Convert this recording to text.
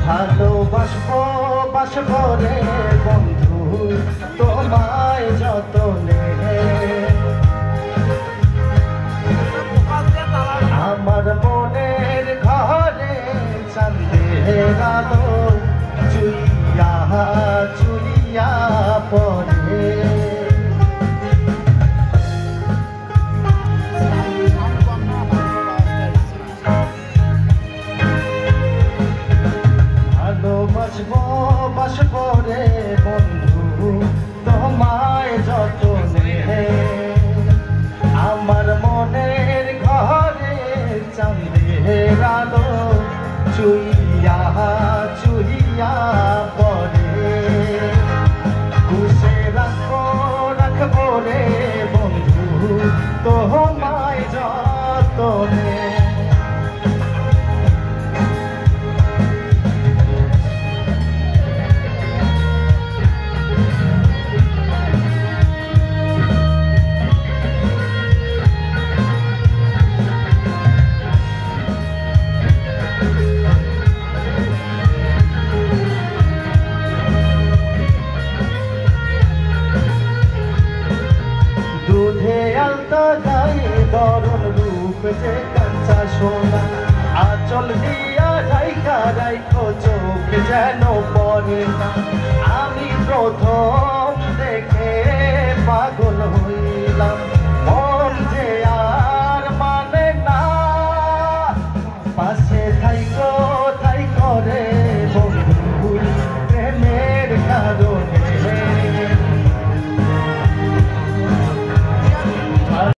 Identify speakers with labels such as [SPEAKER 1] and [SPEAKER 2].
[SPEAKER 1] ভালোবাসবো বাসবো রে বন্ধু তোমায় যতনে, আমার মনের ঘরে চাঁদের আলো চুইয়া চুইয়া পড়ে। ভালোবাসবো বাসবো রে বন্ধু তোমায় যতনে, আমার মনের ঘরে চাঁদের আলো চুইয়া চুইয়া পড়ে। খুশে রাখবো রে বন্ধু তোমায় যতনে। দুধে আলতা গায়ে দরুন রূপ যে কাঁচা সোনা, আঁচল দিয়া রাইখা রাইখো চোখ যেন পড়ে না। আমি প্রথম দেখে পাগল হইলাম, মন যে আর মানে না। পাশে থাইকো